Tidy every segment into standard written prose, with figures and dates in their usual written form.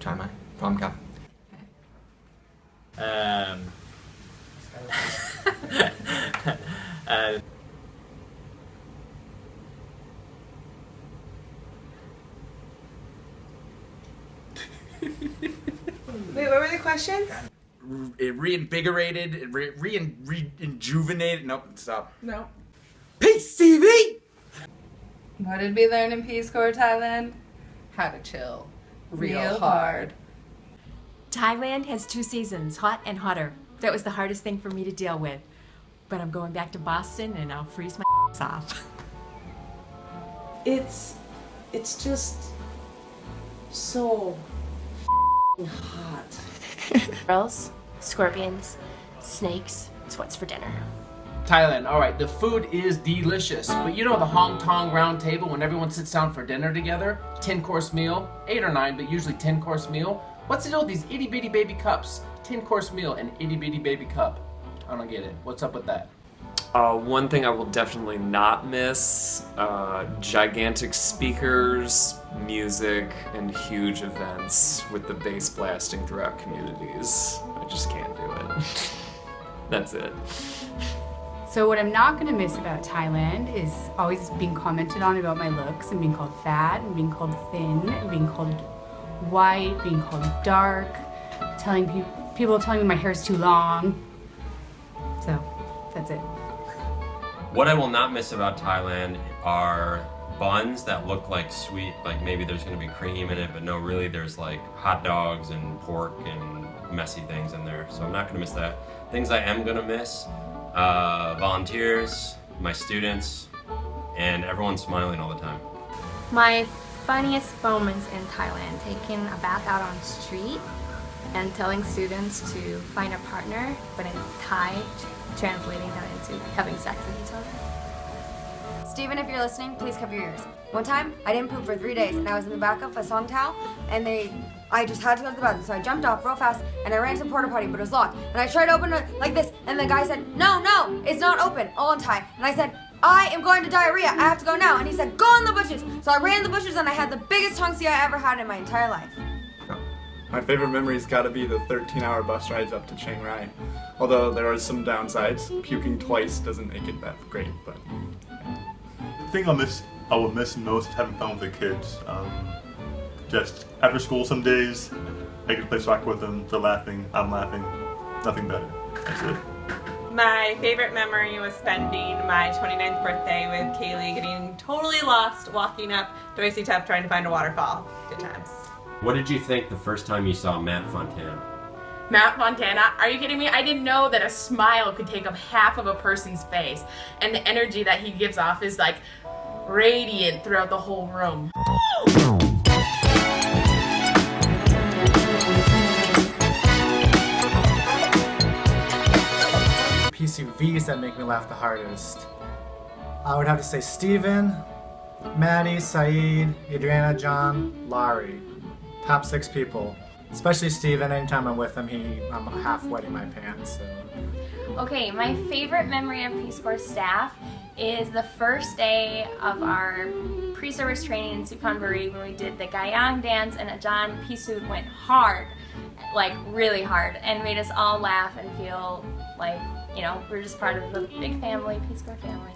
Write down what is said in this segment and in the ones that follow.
ใช่ไหมพร้อมครับ Wait, what were the questions? It reinvigorated, it rejuvenated. Nope, stop. No. PCV! What did we learn in Peace Corps Thailand? How to chill real hard. Thailand has 2 seasons, hot and hotter. That was the hardest thing for me to deal with. But I'm going back to Boston and I'll freeze my off. It's just so hot. Girls, scorpions, snakes, it's what's for dinner. Thailand, alright, the food is delicious, but you know the Hong Tong round table when everyone sits down for dinner together? 10-course meal, 8 or 9, but usually 10-course meal. What's the deal with these itty bitty baby cups? 10-course meal and itty bitty baby cup. I don't get it. What's up with that? One thing I will definitely not miss, gigantic speakers, music, and huge events with the bass blasting throughout communities. I just can't do it. That's it. So what I'm not gonna miss about Thailand is always being commented on about my looks and being called fat and being called thin and being called white, being called dark, people telling me my hair's too long. So that's it. What I will not miss about Thailand are buns that look like sweet, like maybe there's gonna be cream in it, but no, really there's like hot dogs and pork and messy things in there. So I'm not gonna miss that. Things I am gonna miss, volunteers, my students, and everyone smiling all the time. My funniest moments in Thailand, taking a bath out on the street and telling students to find a partner, but in Thai, translating that into having sex with each other. Stephen, if you're listening, please cover your ears. One time, I didn't poop for 3 days, and I was in the back of a song towel, and I just had to go to the bathroom, so I jumped off real fast, and I ran to the porta potty, but it was locked. And I tried to open it like this, and the guy said, no, it's not open, all in Thai. And I said, I am going to diarrhea, I have to go now. And he said, go in the bushes. So I ran in the bushes, and I had the biggest tongue I ever had in my entire life. My favorite memory's gotta be the 13-hour bus rides up to Chiang Rai. Although there are some downsides, puking twice doesn't make it that great, but... The thing I will miss most is having fun with the kids. Just after school some days, I get to play soccer with them, they're laughing, I'm laughing, nothing better. That's it. My favorite memory was spending my 29th birthday with Kaylee, getting totally lost, walking up Doi Si Tup trying to find a waterfall. Good times. What did you think the first time you saw Matt Fontana? Matt Fontana? Are you kidding me? I didn't know that a smile could take up half of a person's face, and the energy that he gives off is like radiant throughout the whole room. PCVs that make me laugh the hardest. I would have to say Steven, Maddie, Saeed, Adriana, John, Laurie. Top 6 people. Especially Steven, anytime I'm with him, I'm half wetting my pants. So. Okay, my favorite memory of Peace Corps staff is the first day of our pre-service training in Suphanburi when we did the Gayang dance, and Ajahn Pisud went hard, like really hard, and made us all laugh and feel like, you know, we're just part of the big family, Peace Corps family.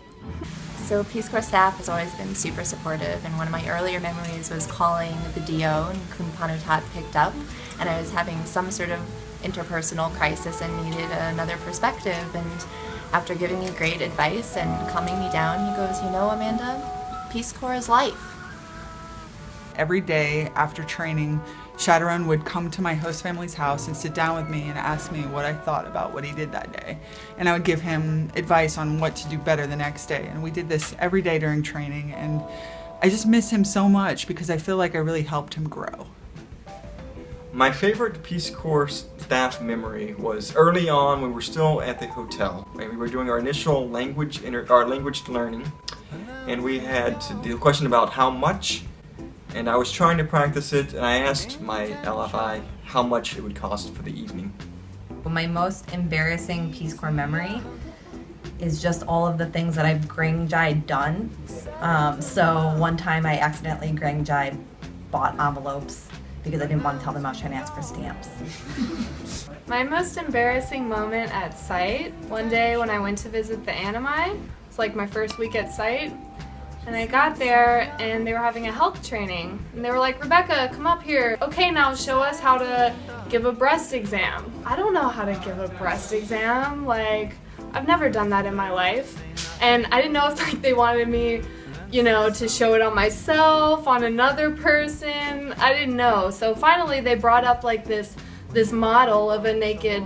So Peace Corps staff has always been super supportive, and one of my earlier memories was calling the DO and Kun Panutat picked up, and I was having some sort of interpersonal crisis and needed another perspective, and after giving me great advice and calming me down, he goes, you know, Amanda, Peace Corps is life. Every day after training, Shadowrun would come to my host family's house and sit down with me and ask me what I thought about what he did that day. And I would give him advice on what to do better the next day. And we did this every day during training, and I just miss him so much because I feel like I really helped him grow. My favorite Peace Corps staff memory was early on. We were still at the hotel, and we were doing our initial language learning, and we had the question about how much. And I was trying to practice it, and I asked my LFI how much it would cost for the evening. My most embarrassing Peace Corps memory is just all of the things that I've Grangjai done. So one time I accidentally Grangjai bought envelopes because I didn't want to tell them I was trying to ask for stamps. My most embarrassing moment at site, one day when I went to visit the Animi, it's like my first week at site, and I got there and they were having a health training. And they were like, Rebecca, come up here. Okay, now show us how to give a breast exam. I don't know how to give a breast exam. Like, I've never done that in my life. And I didn't know if like they wanted me, you know, to show it on myself, on another person. I didn't know. So finally they brought up like this model of a naked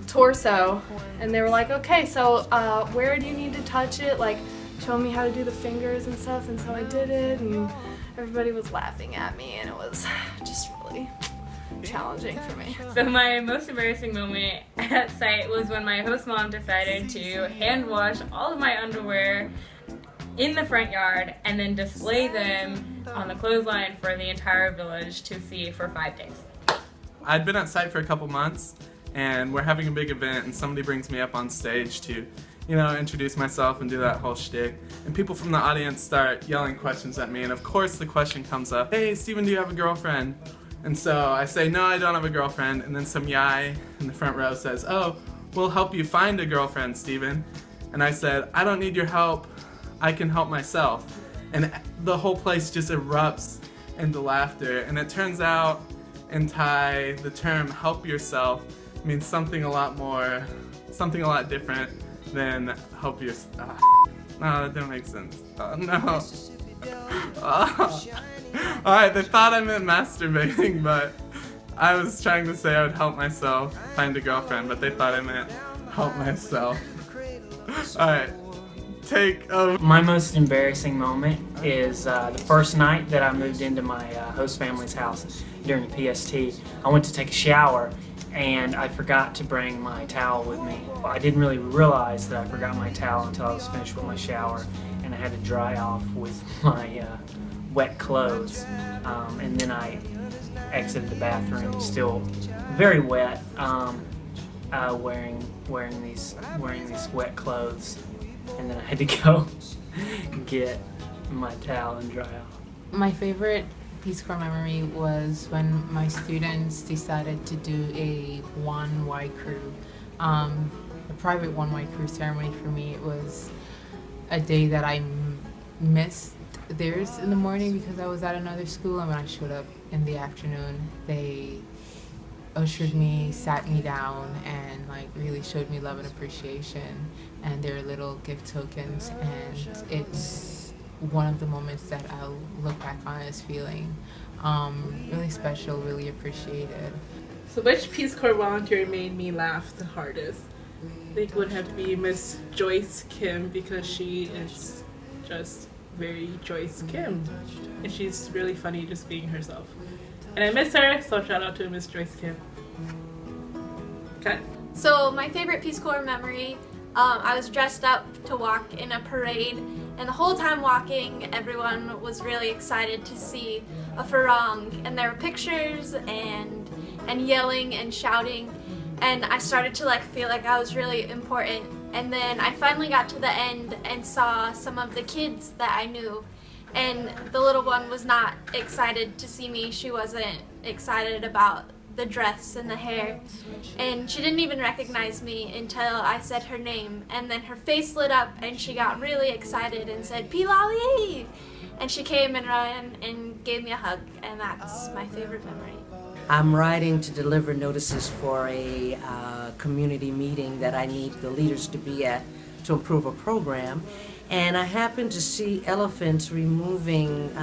torso, and they were like, okay, so where do you need to touch it? Like, show me how to do the fingers and stuff. And so I did it, and everybody was laughing at me, and it was just really challenging for me. So my most embarrassing moment at site was when my host mom decided to hand wash all of my underwear in the front yard and then display them on the clothesline for the entire village to see for 5 days. I'd been at site for a couple months, and we're having a big event, and somebody brings me up on stage to, you know, introduce myself and do that whole shtick. And people from the audience start yelling questions at me, and of course the question comes up, hey, Steven, do you have a girlfriend? And so I say, no, I don't have a girlfriend, and then some guy in the front row says, oh, we'll help you find a girlfriend, Steven. And I said, I don't need your help, I can help myself. And the whole place just erupts into laughter, and it turns out in Thai, the term help yourself means something a lot different than help yourself. No, that didn't make sense. No. Alright, they thought I meant masturbating, but I was trying to say I would help myself find a girlfriend, but they thought I meant help myself. Alright, take over. My most embarrassing moment is the first night that I moved into my host family's house during the PST. I went to take a shower and I forgot to bring my towel with me. I didn't really realize that I forgot my towel until I was finished with my shower, and I had to dry off with my wet clothes. And then I exited the bathroom still very wet, wearing these wet clothes, and then I had to go get my towel and dry off. My favorite Peace Corps memory was when my students decided to do a One White Crew, a private One White Crew ceremony for me. It was a day that I missed theirs in the morning because I was at another school, and when I showed up in the afternoon, they ushered me, sat me down, and like really showed me love and appreciation and their little gift tokens, and it's one of the moments that I'll look back on as feeling really special, really appreciated. So which Peace Corps volunteer made me laugh the hardest? I think it would have to be Miss Joyce Kim, because she is just very Joyce Kim, and she's really funny just being herself. And I miss her, so shout out to Miss Joyce Kim. Okay. So my favorite Peace Corps memory, I was dressed up to walk in a parade, and the whole time walking, everyone was really excited to see a farang, and there were pictures and yelling and shouting, and I started to feel like I was really important. And then I finally got to the end and saw some of the kids that I knew, and the little one was not excited to see me. She wasn't excited about the dress and the hair, and she didn't even recognize me until I said her name, and then her face lit up and she got really excited and said, Pilali! And she came and ran and gave me a hug, and that's my favorite memory. I'm riding to deliver notices for a community meeting that I need the leaders to be at to improve a program. And I happened to see elephants removing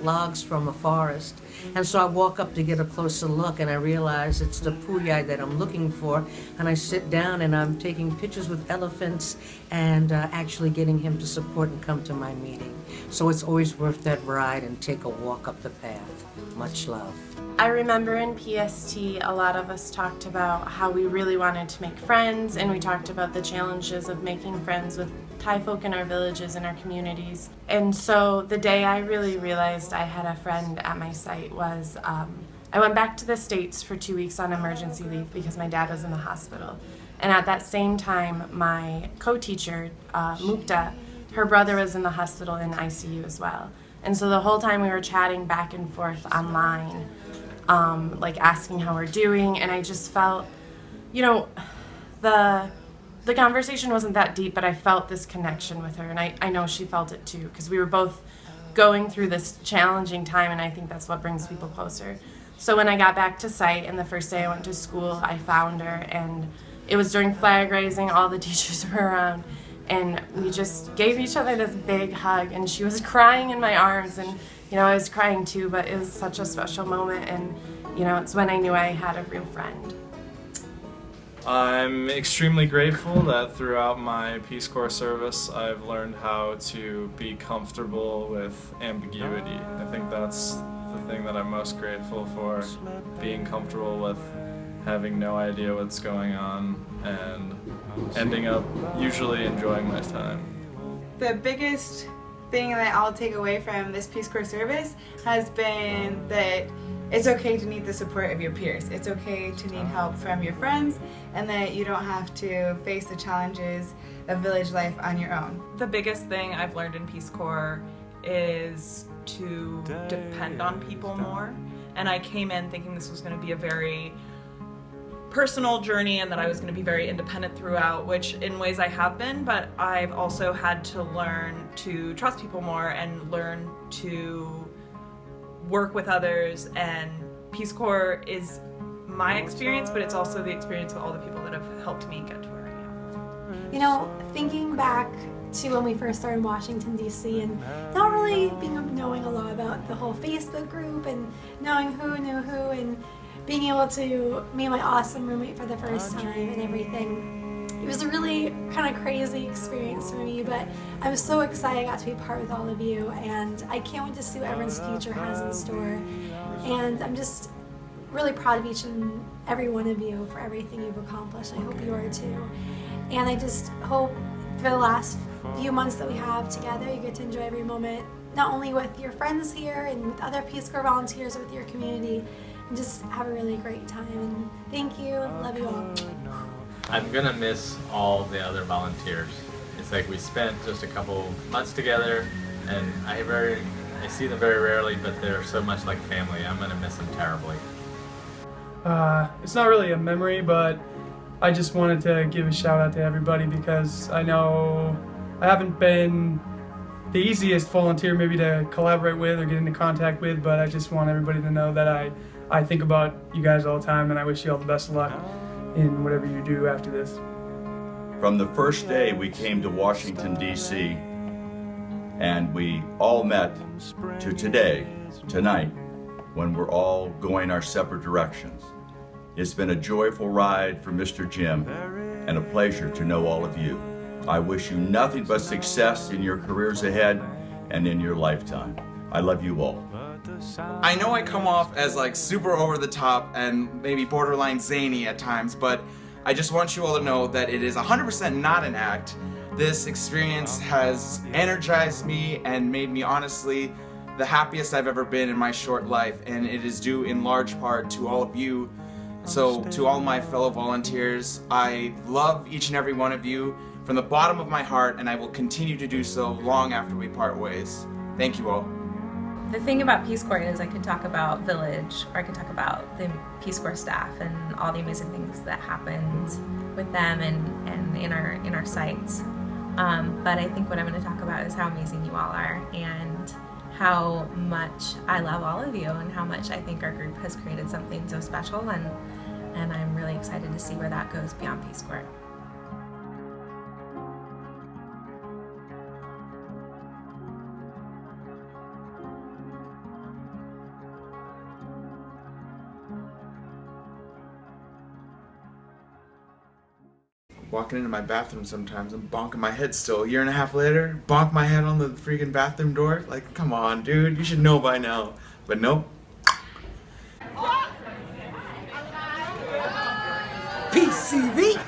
logs from a forest. And so I walk up to get a closer look, and I realize it's the puyai that I'm looking for. And I sit down and I'm taking pictures with elephants and actually getting him to support and come to my meeting. So it's always worth that ride and take a walk up the path. Much love. I remember in PST a lot of us talked about how we really wanted to make friends, and we talked about the challenges of making friends with Thai folk in our villages and our communities. And so the day I really realized I had a friend at my site was I went back to the States for 2 weeks on emergency leave because my dad was in the hospital. And at that same time, my co-teacher, Mukta, her brother was in the hospital in ICU as well. And so the whole time we were chatting back and forth online, like asking how we're doing, and I just felt, you know, the conversation wasn't that deep, but I felt this connection with her, and I know she felt it too, because we were both going through this challenging time, and I think that's what brings people closer. So when I got back to site and the first day I went to school, I found her, and it was during flag raising, all the teachers were around, and we just gave each other this big hug, and she was crying in my arms, and you know, I was crying too, but it was such a special moment, and you know, it's when I knew I had a real friend. I'm extremely grateful that throughout my Peace Corps service I've learned how to be comfortable with ambiguity. I think that's the thing that I'm most grateful for, being comfortable with having no idea what's going on and ending up usually enjoying my time. The biggest thing that I'll take away from this Peace Corps service has been that it's okay to need the support of your peers. It's okay to need help from your friends, and that you don't have to face the challenges of village life on your own. The biggest thing I've learned in Peace Corps is to depend on people more. And I came in thinking this was going to be a very personal journey and that I was going to be very independent throughout, which in ways I have been, but I've also had to learn to trust people more and learn to work with others. And Peace Corps is my experience, but it's also the experience of all the people that have helped me get to where I am. You know, thinking back to when we first started in Washington, D.C., and not really knowing a lot about the whole Facebook group and knowing who knew who, and being able to meet my awesome roommate for the first time and everything. It was a really kind of crazy experience for me, but I'm so excited I got to be part with all of you, and I can't wait to see what everyone's future has in store. And I'm just really proud of each and every one of you for everything you've accomplished. I hope you are too. And I just hope for the last few months that we have together, you get to enjoy every moment, not only with your friends here and with other Peace Corps volunteers, but with your community, and just have a really great time. And thank you. Love you all. I'm gonna miss all the other volunteers. It's like we spent just a couple months together, and I see them very rarely, but they're so much like family. I'm gonna miss them terribly. It's not really a memory, but I just wanted to give a shout out to everybody, because I know I haven't been the easiest volunteer maybe to collaborate with or get into contact with, but I just want everybody to know that I think about you guys all the time, and I wish you all the best of luck in whatever you do after this. From the first day we came to Washington, D.C., and we all met to tonight, when we're all going our separate directions. It's been a joyful ride for Mr. Jim, and a pleasure to know all of you. I wish you nothing but success in your careers ahead and in your lifetime. I love you all. I know I come off as like super over the top and maybe borderline zany at times, but I just want you all to know that it is 100% not an act. This experience has energized me and made me honestly the happiest I've ever been in my short life, and it is due in large part to all of you. So to all my fellow volunteers, I love each and every one of you from the bottom of my heart, and I will continue to do so long after we part ways. Thank you all. The thing about Peace Corps is I could talk about Village, or I could talk about the Peace Corps staff and all the amazing things that happened with them and in our sites. But I think what I'm going to talk about is how amazing you all are, and how much I love all of you, and how much I think our group has created something so special, and I'm really excited to see where that goes beyond Peace Corps. Walking into my bathroom sometimes, I'm bonking my head still. A year and a half later, bonk my head on the freaking bathroom door. Like, come on, dude, you should know by now. But nope. PCV.